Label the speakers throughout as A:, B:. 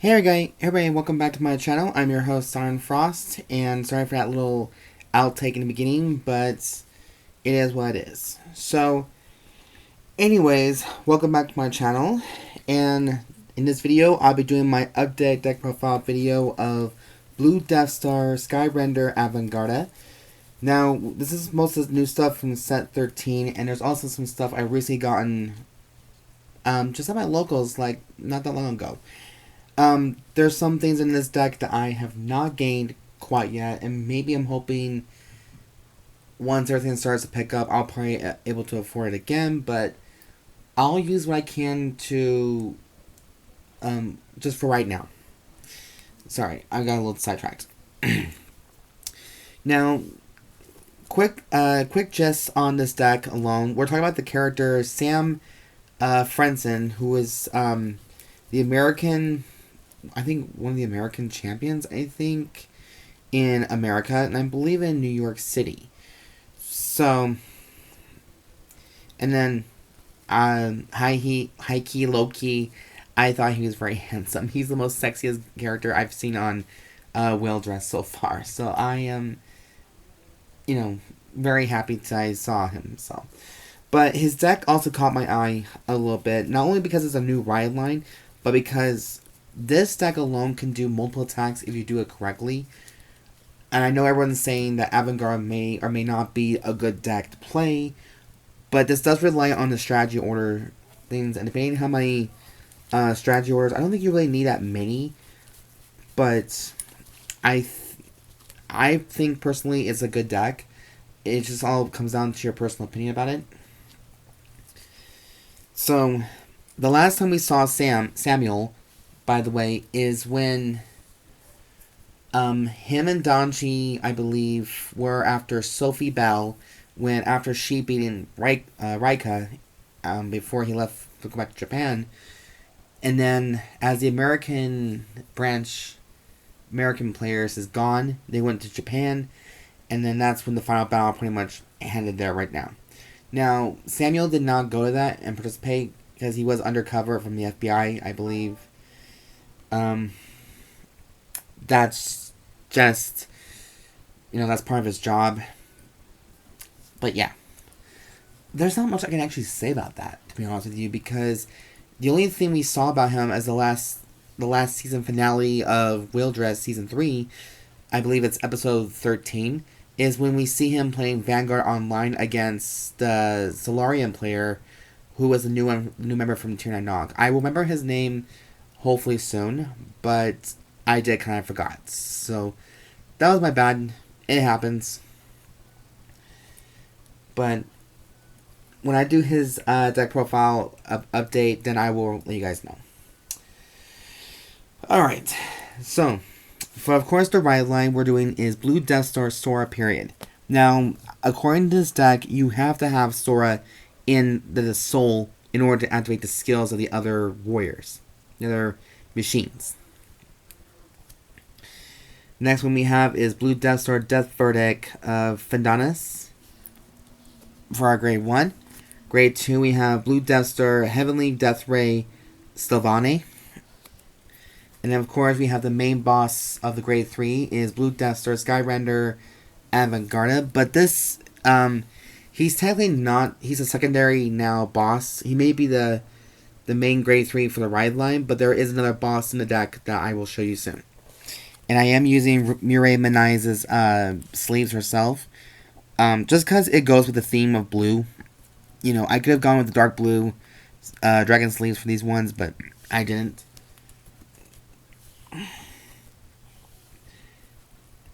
A: Hey everybody, welcome back to my channel. I'm your host, Siren Frost, and sorry for that little outtake in the beginning, but it is what it is. So, anyways, welcome back to my channel, and in this video, I'll be doing my update deck profile video of Blue Deathster, Skyrender, Avantgarda. Now, this is most of the new stuff from set 13, and there's also some stuff I recently gotten just at my locals, like, not that long ago. There's some things in this deck that I have not gained quite yet, and maybe I'm hoping once everything starts to pick up, I'll probably be able to afford it again, but I'll use what I can to, just for right now. Sorry, I got a little sidetracked. Now, quick gist on this deck alone. We're talking about the character Sam Fredson, who is, the American, I think one of the American champions, I think, in America, and I believe in New York City. So, and then, high key, low key, I thought he was very handsome. He's the most sexiest character I've seen on Whale Dress so far. So I am, very happy that I saw him. So, but his deck also caught my eye a little bit, not only because it's a new ride line, but because this deck alone can do multiple attacks if you do it correctly. And I know everyone's saying that Avantgarda may or may not be a good deck to play, but this does rely on the strategy order things. And depending on how many strategy orders, I don't think you really need that many. But I think personally it's a good deck. It just all comes down to your personal opinion about it. So, the last time we saw Samuel, by the way, is when him and Donji, I believe, were after Sophie Bell, after she beat Rika before he left to go back to Japan. And then, as the American players is gone, they went to Japan, and then that's when the final battle pretty much ended there right now. Now, Samuel did not go to that and participate because he was undercover from the FBI, I believe. That's just, that's part of his job. But yeah, there's not much I can actually say about that, to be honest with you, because the only thing we saw about him as the last season finale of Whale Dress Season 3, I believe it's episode 13, is when we see him playing Vanguard online against the Solarian player, who was a new member from Tier 9 Nog. I will remember his name hopefully soon, but I did kind of forgot. So, that was my bad. It happens. But, when I do his deck profile update, then I will let you guys know. Alright, so, for of course the ride line we're doing is Blue Deathster Sora period. Now, according to this deck, you have to have Sora in the soul in order to activate the skills of the other warriors, the other machines. Next one we have is Blue Deathster Death Verdict of Findanis for our grade 1. Grade 2 we have Blue Deathster Heavenly Death Ray Stelvane. And then of course we have the main boss of the grade 3 is Blue Deathster Skyrender Avantgarda. But this, he's technically not, he's a secondary now boss. He may be the main grade 3 for the ride line, but there is another boss in the deck that I will show you soon. And I am using Mireille Maniz's sleeves herself, just because it goes with the theme of blue. I could have gone with the dark blue dragon sleeves for these ones, but I didn't.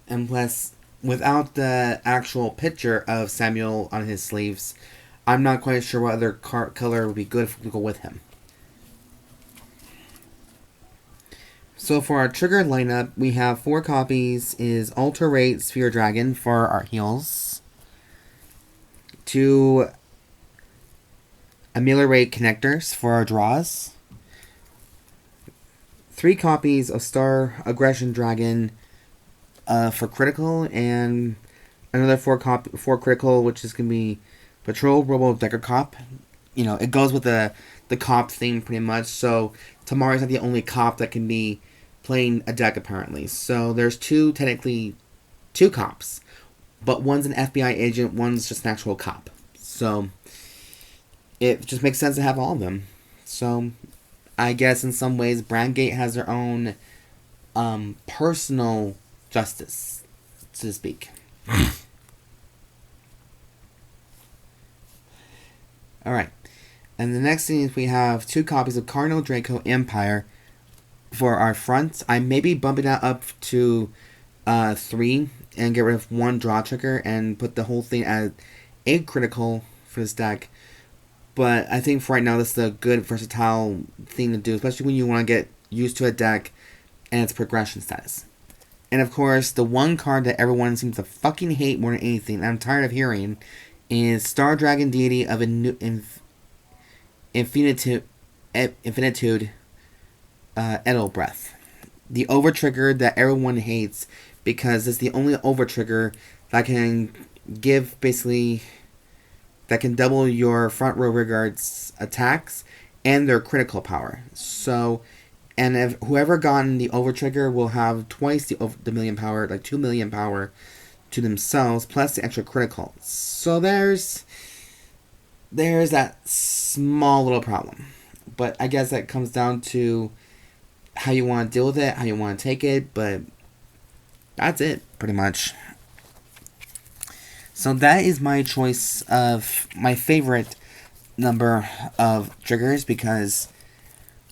A: And plus, without the actual picture of Samuel on his sleeves, I'm not quite sure what other color would be good to go with him. So for our trigger lineup, we have 4 copies is Alter Sphere Dragon for our heals, 2 Ameliorate connectors for our draws, 3 copies of Star Aggression Dragon for critical, and another 4 critical, which is going to be Patrol, Robo, Dekarcop. It goes with the cop theme pretty much, so Tamari's not the only cop that can be playing a deck apparently. So there's technically two cops, but one's an FBI agent, one's just an actual cop. So it just makes sense to have all of them. So I guess in some ways Brandt has their own personal justice, so to speak. Alright. And the next thing is we have 2 copies of Cardinal, Draco, Enpyro for our fronts. I may be bumping that up to 3 and get rid of 1 draw trigger and put the whole thing as 8 critical for this deck. But I think for right now this is a good versatile thing to do, especially when you want to get used to a deck and its progression status. And of course, the one card that everyone seems to fucking hate more than anything, and I'm tired of hearing, is Star Dragon Deity of Infinitude, Eldobreath. The overtrigger that everyone hates because it's the only overtrigger that can give basically, that can double your front row rearguard's attacks and their critical power. So, and if whoever gotten the overtrigger will have twice the million power, like 2 million power to themselves, plus the extra critical. So there's that small little problem. But I guess that comes down to how you want to deal with it, how you want to take it, but that's it, pretty much. So that is my choice of my favorite number of triggers, because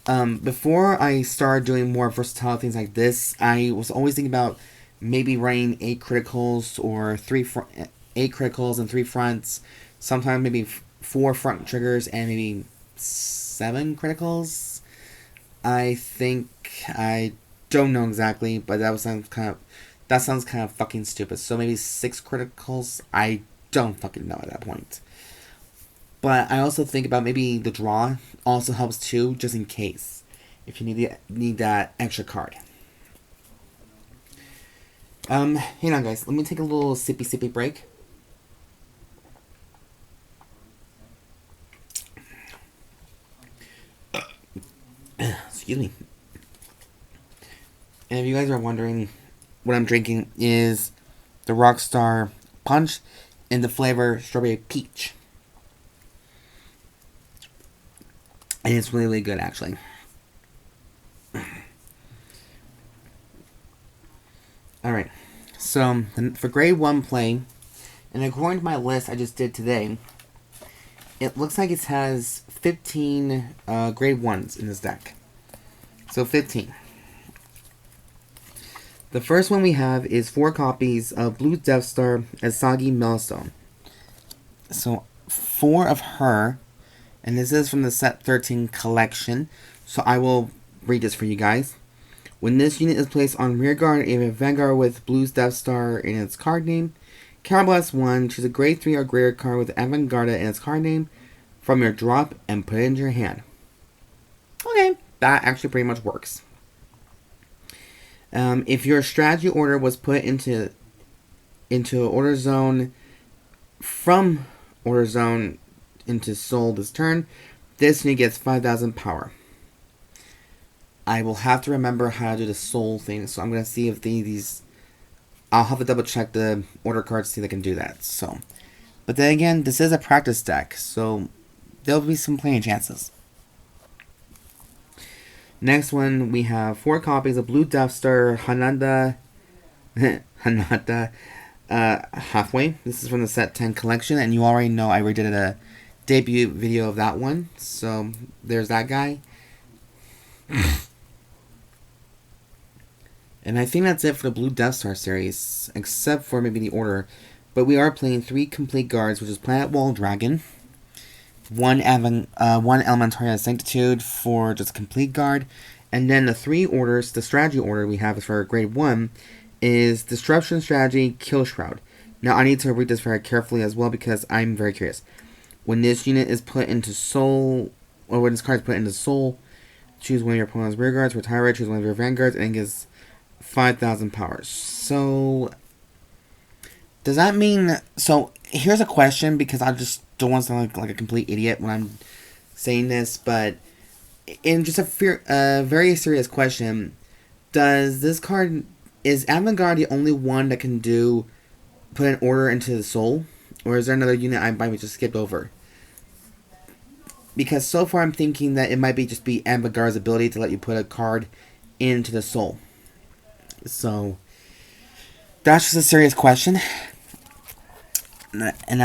A: before I started doing more versatile things like this, I was always thinking about maybe running 8 criticals or 8 criticals and 3 fronts. Sometimes maybe 4 front triggers and maybe 7 criticals. I don't know exactly, but that sounds kind of fucking stupid. So maybe 6 criticals. I don't fucking know at that point. But I also think about maybe the draw also helps too, just in case if you need that extra card. Hang on, guys. Let me take a little sippy break. Excuse me. And if you guys are wondering, what I'm drinking is the Rockstar Punch in the flavor Strawberry Peach. And it's really, really good, actually. Alright. So, for grade 1 play, and according to my list I just did today, it looks like it has 15 grade 1s in this deck. So, 15. The first one we have is 4 copies of Blue Deathster Asagi Milestone. So, 4 of her, and this is from the Set 13 collection, so I will read this for you guys. When this unit is placed on rearguard of a Vanguard with Blue's Deathstar in its card name, counterblast 1, choose a grade 3 or greater card with Avantgarda in its card name from your drop and put it into your hand. Okay, that actually pretty much works. If your strategy order was put into order zone from order zone into soul this turn, this unit gets 5,000 power. I will have to remember how to do the soul thing, so I'm going to see if these... I'll have to double check the order cards to see if they can do that. So, but then again, this is a practice deck, so there'll be some playing chances. Next one, we have 4 copies of Blue Deathster Hanada Halfway. This is from the Set 10 collection, and you already know I redid a debut video of that one. So, there's that guy. And I think that's it for the Blue Deathstar series, except for maybe the order. But we are playing 3 complete guards, which is Planet Wall Dragon, one Elementaria Sanctitude for just a complete guard, and then the 3 orders, the strategy order we have for grade 1 is Disruption Strategy Killshroud. Now I need to read this very carefully as well because I'm very curious. When this unit is put into soul, or when this card is put into soul, choose one of your opponent's rear guards, retire it, choose one of your vanguards, and it gives 5,000 power. So, does that mean... So, here's a question, because I just don't want to sound like a complete idiot when I'm saying this, but in just a very serious question, Does this card... Is Avantgarda the only one that can put an order into the soul? Or is there another unit I might just skipped over? Because so far I'm thinking that it might just be Avantgarda's ability to let you put a card into the soul. So, that's just a serious question. And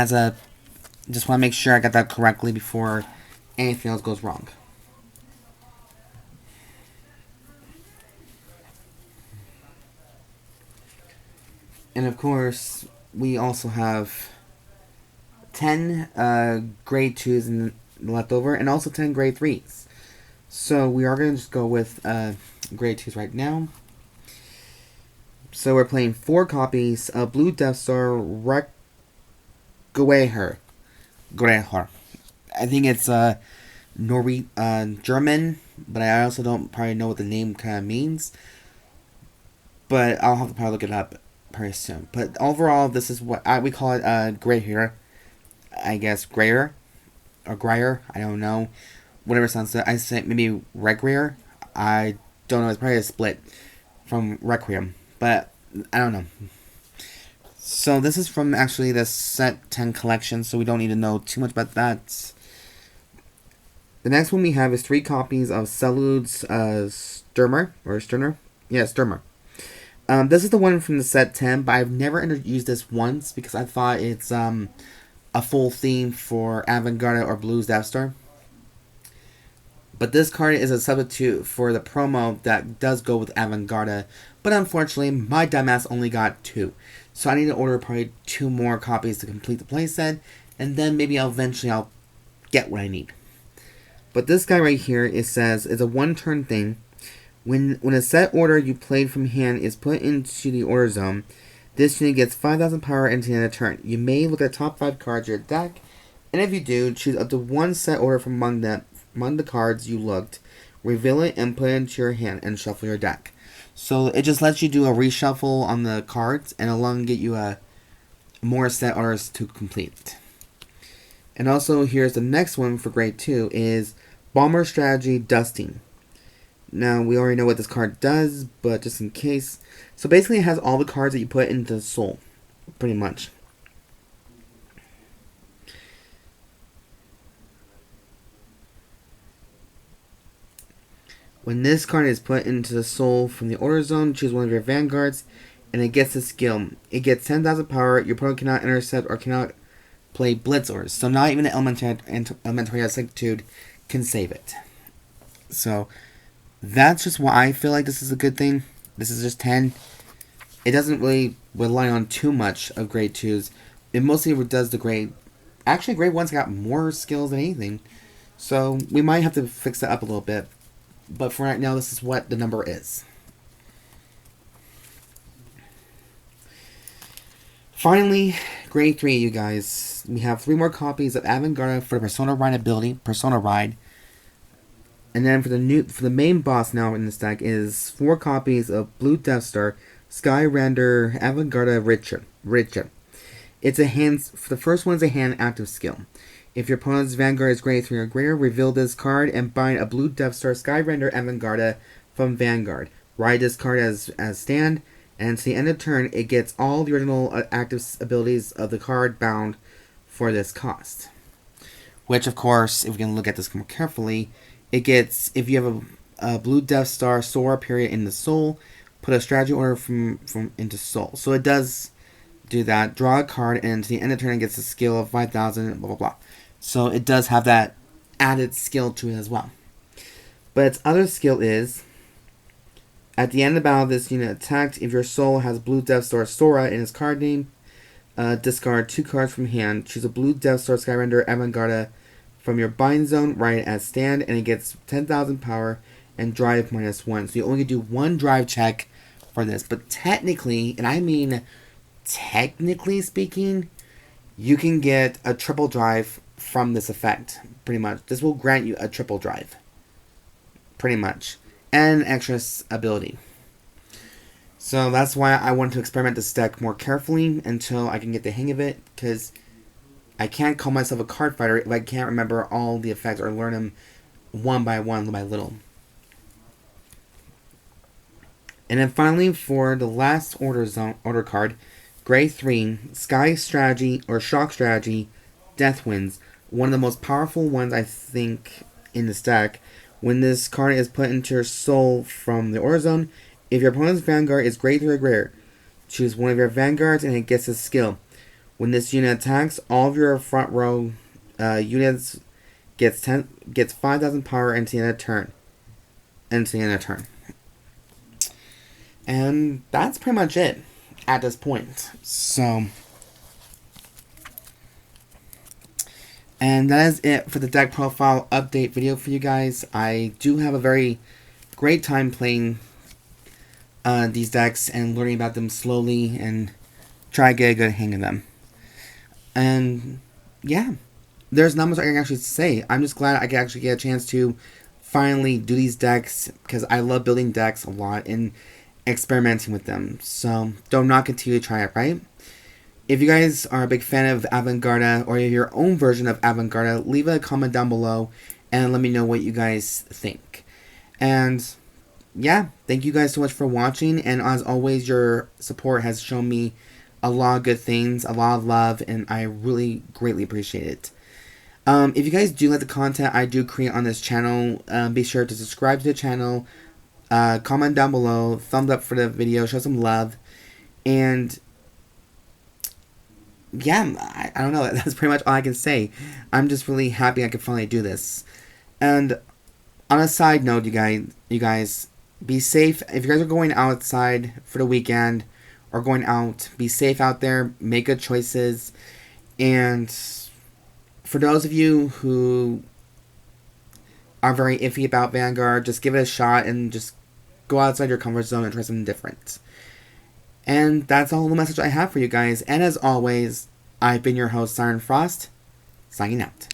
A: just want to make sure I got that correctly before anything else goes wrong. And of course, we also have 10 grade 2s left over, and also 10 grade 3s. So we are going to just go with grade 2s right now. So we're playing 4 copies of Blue Deathster Greher. I think it's German, but I also don't probably know what the name kind of means. But I'll have to probably look it up pretty soon. But overall, this is what we call it Greher. I guess Greyer or Greyer. I don't know. Whatever sounds good. I say maybe Requiem. I don't know. It's probably a split from Requiem, but I don't know. So this is from actually the set 10 collection, so we don't need to know too much about that. The next one we have is 3 copies of Selud's Sterner. Yeah, Sturmer. This is the one from the set 10, but I've never used this once because I thought it's a full theme for Avantgarda or Blues Deathstar. But this card is a substitute for the promo that does go with Avantgarda, but unfortunately my dumbass only got 2. So I need to order probably 2 more copies to complete the playset, and then maybe I'll get what I need. But this guy right here, it says, it's a 1-turn thing. When a set order you played from hand is put into the order zone, this unit gets 5,000 power into the end of the turn. You may look at the top 5 cards of your deck, and if you do, choose up to 1 set order from among the cards you looked, reveal it, and put it into your hand, and shuffle your deck. So it just lets you do a reshuffle on the cards, and it'll get you more set orders to complete. And also, here's the next one for grade 2, is Bomber Strategy Dusting. Now, we already know what this card does, but just in case. So basically, it has all the cards that you put into the soul, pretty much. When this card is put into the soul from the order zone, choose one of your vanguards, and it gets a skill. It gets 10,000 power. Your opponent cannot intercept or cannot play Blitz orders. So not even the Elementaria Sanctitude can save it. So that's just why I feel like this is a good thing. This is just 10. It doesn't really rely on too much of grade 2s. It mostly does the grade... Actually, grade 1's got more skills than anything. So we might have to fix that up a little bit. But for right now, this is what the number is. Finally, grade 3, you guys. We have 3 more copies of Avantgarda for the Persona Ride ability, Persona Ride. And then for the main boss now in this deck is 4 copies of Blue Deathster, Skyrender, Avantgarda Richter. It's a hand. The first one is a hand active skill. If your opponent's Vanguard is grade 3 or greater, reveal this card and bind a Blue Deathster Skyrender Avantgarda from Vanguard. Ride this card as stand, and to the end of turn, it gets all the original active abilities of the card bound for this cost. Which, of course, if we can look at this more carefully, it gets, if you have a Blue Deathstar Sora period in the soul, put a strategy order from into soul. So it does do that. Draw a card, and to the end of turn, it gets a skill of 5,000, blah, blah, blah. So it does have that added skill to it as well. But its other skill is, at the end of the battle, this unit attacked. If your soul has Blue Deathstar Sora in its card name, discard 2 cards from hand. Choose a Blue Deathstar Skyrender Avantgarda from your bind zone, write it as stand, and it gets 10,000 power and drive -1. So you only do 1 drive check for this. But technically, and I mean technically speaking, you can get a triple drive from this effect, pretty much. This will grant you a triple drive, pretty much, and an extra ability. So that's why I want to experiment this deck more carefully until I can get the hang of it, because I can't call myself a card fighter if I can't remember all the effects or learn them one by one, little by little. And then finally, for the last order card, Gray 3, Sky Strategy or Shock Strategy, Death Winds. One of the most powerful ones, I think, in this deck. When this card is put into your soul from the Order Zone, if your opponent's Vanguard is Grade 3 or greater, choose one of your Vanguards and it gets a skill. When this unit attacks, all of your front row units gets 5,000 power into the end of turn. And that's pretty much it at this point. So, and that is it for the deck profile update video for you guys. I do have a very great time playing these decks and learning about them slowly and try to get a good hang of them. And yeah, there's not much I can actually say. I'm just glad I can actually get a chance to finally do these decks because I love building decks a lot and experimenting with them. So don't not continue to try it, right? If you guys are a big fan of Avantgarda or your own version of Avantgarda, leave a comment down below and let me know what you guys think. And yeah, thank you guys so much for watching, and as always, your support has shown me a lot of good things, a lot of love, and I really greatly appreciate it. If you guys do like the content I do create on this channel, be sure to subscribe to the channel, comment down below, thumbs up for the video, show some love, and yeah, I don't know, that's pretty much all I can say. I'm just really happy I could finally do this. And on a side note, you guys, be safe. If you guys are going outside for the weekend or going out, be safe out there, make good choices, and for those of you who are very iffy about Vanguard, just give it a shot and just go outside your comfort zone and try something different. And that's all the message I have for you guys. And as always, I've been your host, Siren Frost, signing out.